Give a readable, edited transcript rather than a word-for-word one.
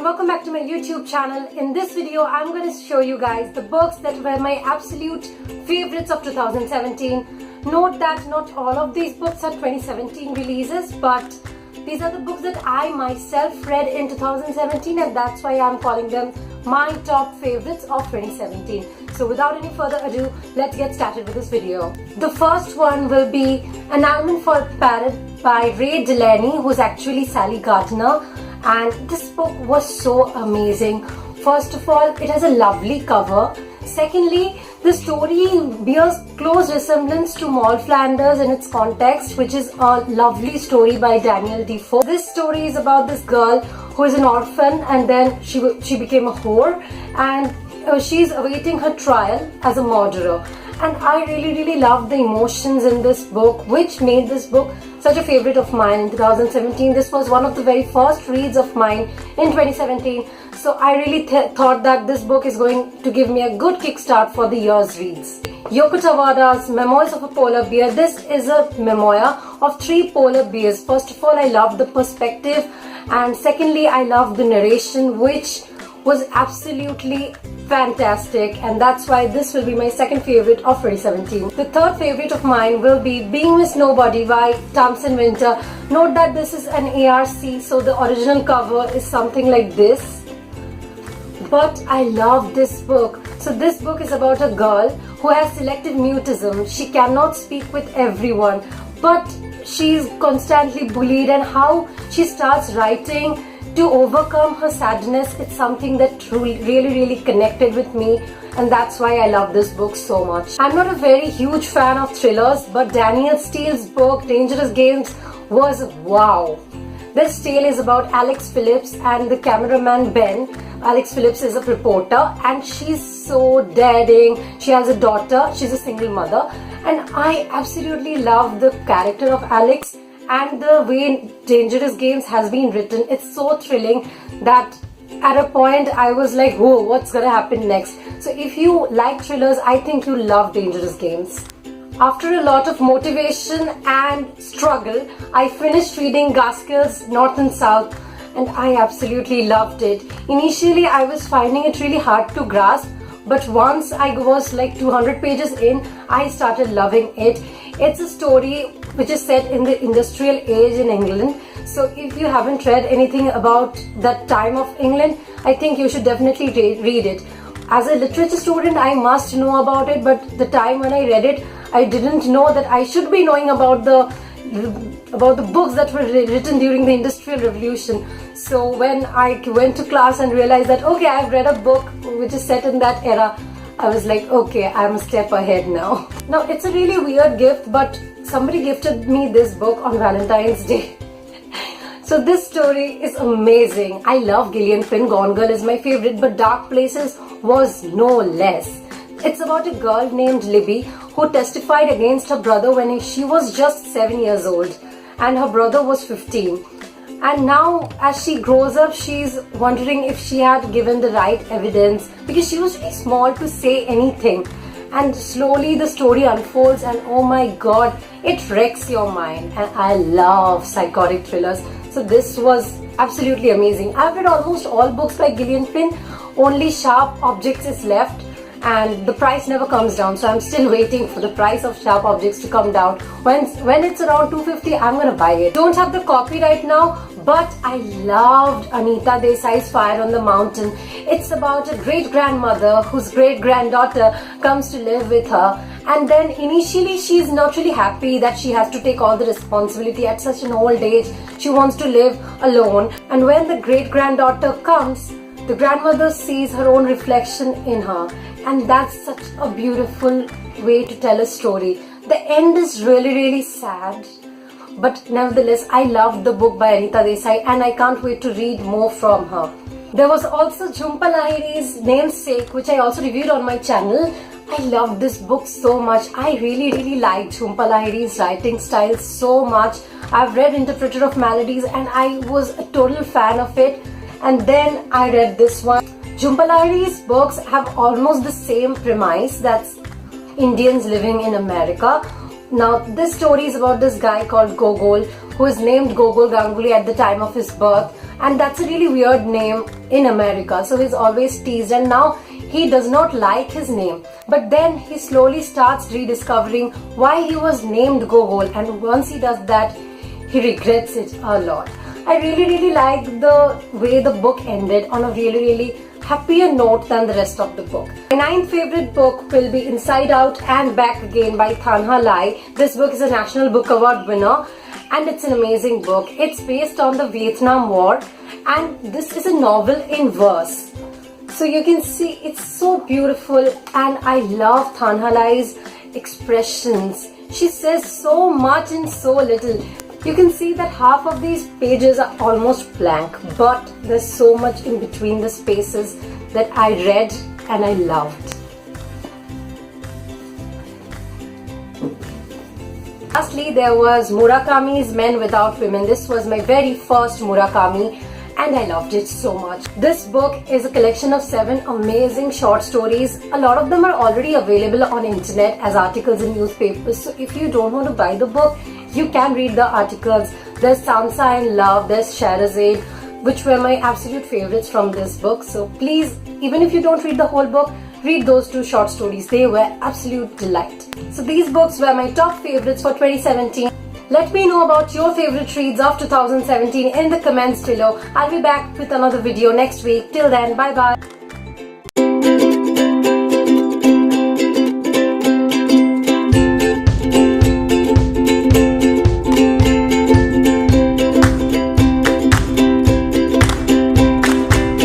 welcome back to my YouTube channel. In this video, I'm going to show you guys the books that were my absolute favorites of 2017. Note that not all of these books are 2017 releases, but these are the books that I myself read in 2017, and that's why I'm calling them my top favorites of 2017. So without any further ado, let's get started with this video. The first one will be An Almond for a Parrot by Ray Delaney, who's actually Sally Gardner. And this book was so amazing. First of all, it has a lovely cover. Secondly, the story bears close resemblance to Moll Flanders in its context, which is a lovely story by Danielle Defoe. This story is about this girl who is an orphan, and then she became a whore, and she's awaiting her trial as a murderer. And I really loved the emotions in this book, which made this book such a favorite of mine in 2017. This was one of the very first reads of mine in 2017. So I really thought that this book is going to give me a good kickstart for the year's reads. Yoko Tawada's Memoirs of a Polar Bear. This is a memoir of 3 polar bears. First of all, I love the perspective, and secondly, I love the narration, which was absolutely fantastic, and that's why this will be my second favorite of 2017. The third favorite of mine will be Being Miss Nobody by Tamsin Winter. Note that this is an ARC, so the original cover is something like this. But I love this book. So this book is about a girl who has selective mutism. She cannot speak with everyone, but she's constantly bullied, and how she starts writing to overcome her sadness. It's something that really connected with me, and that's why I love this book so much. I'm not a very huge fan of thrillers, but Danielle Steele's book Dangerous Games was wow. This tale is about Alex Phillips and the cameraman Ben. Alex Phillips is a reporter, and she's so daring. She has a daughter, she's a single mother, and I absolutely love the character of Alex and the way Dangerous Games has been written. It's so thrilling that at a point I was like, whoa, what's gonna happen next? So if you like thrillers, I think you'll love Dangerous Games. After a lot of motivation and struggle, I finished reading Gaskell's North and South, and I absolutely loved it. Initially, I was finding it really hard to grasp, but once I was like 200 pages in, I started loving it. It's a story which is set in the industrial age in England. So if you haven't read anything about that time of England, I think you should definitely read it. As a literature student, I must know about it, but the time when I read it, I didn't know that I should be knowing about the books that were written during the Industrial Revolution. So when I went to class and realized that, okay, I've read a book which is set in that era, I was like, okay, I'm a step ahead now. Now, it's a really weird gift, but somebody gifted me this book on Valentine's Day. So this story is amazing. I love Gillian Flynn. Gone Girl is my favorite, but Dark Places was no less. It's about a girl named Libby who testified against her brother when she was just 7 years old, and her brother was 15. And now as she grows up, she's wondering if she had given the right evidence, because she was really small to say anything. And slowly the story unfolds, and oh my god, it wrecks your mind. And I love psychotic thrillers, so this was absolutely amazing. I've read almost all books by Gillian Flynn. Only Sharp Objects is left, and the price never comes down, so I'm still waiting for the price of Sharp Objects to come down. When it's around 250, I'm gonna buy it. Don't have the copy right now, but I loved Anita Desai's Fire on the Mountain. It's about a great-grandmother whose great-granddaughter comes to live with her, and then initially she's not really happy that she has to take all the responsibility at such an old age. She wants to live alone, and when the great-granddaughter comes, the grandmother sees her own reflection in her, and that's such a beautiful way to tell a story. The end is really sad, but nevertheless, I loved the book by Anita Desai, and I can't wait to read more from her. There was also Jhumpa Lahiri's Namesake, which I also reviewed on my channel. I loved this book so much. I really liked Jhumpa Lahiri's writing style so much. I've read Interpreter of Maladies, and I was a total fan of it. And then I read this one. Jhumpa Lahiri's books have almost the same premise, that's Indians living in America. Now this story is about this guy called Gogol, who is named Gogol Ganguly at the time of his birth, and that's a really weird name in America, so he's always teased, and now he does not like his name. But then he slowly starts rediscovering why he was named Gogol, and once he does that, he regrets it a lot. I really like the way the book ended on a really happier note than the rest of the book. My ninth favorite book will be Inside Out and Back Again by Tanha Lai. This book is a National Book Award winner and it's an amazing book. It's based on the Vietnam War and this is a novel in verse. So you can see it's so beautiful and I love Tanha Lai's expressions. She says so much in so little. You can see that half of these pages are almost blank, but there's so much in between the spaces that I read and I loved. Lastly, there was Murakami's Men Without Women. This was my very first Murakami and I loved it so much. This book is a collection of 7 amazing short stories. A lot of them are already available on internet as articles in newspapers. So if you don't want to buy the book, you can read the articles. There's Sansa in Love, there's Sherazade, which were my absolute favorites from this book. So please, even if you don't read the whole book, read those 2 short stories. They were absolute delight. So these books were my top favorites for 2017. Let me know about your favorite reads of 2017 in the comments below. I'll be back with another video next week. Till then, bye bye.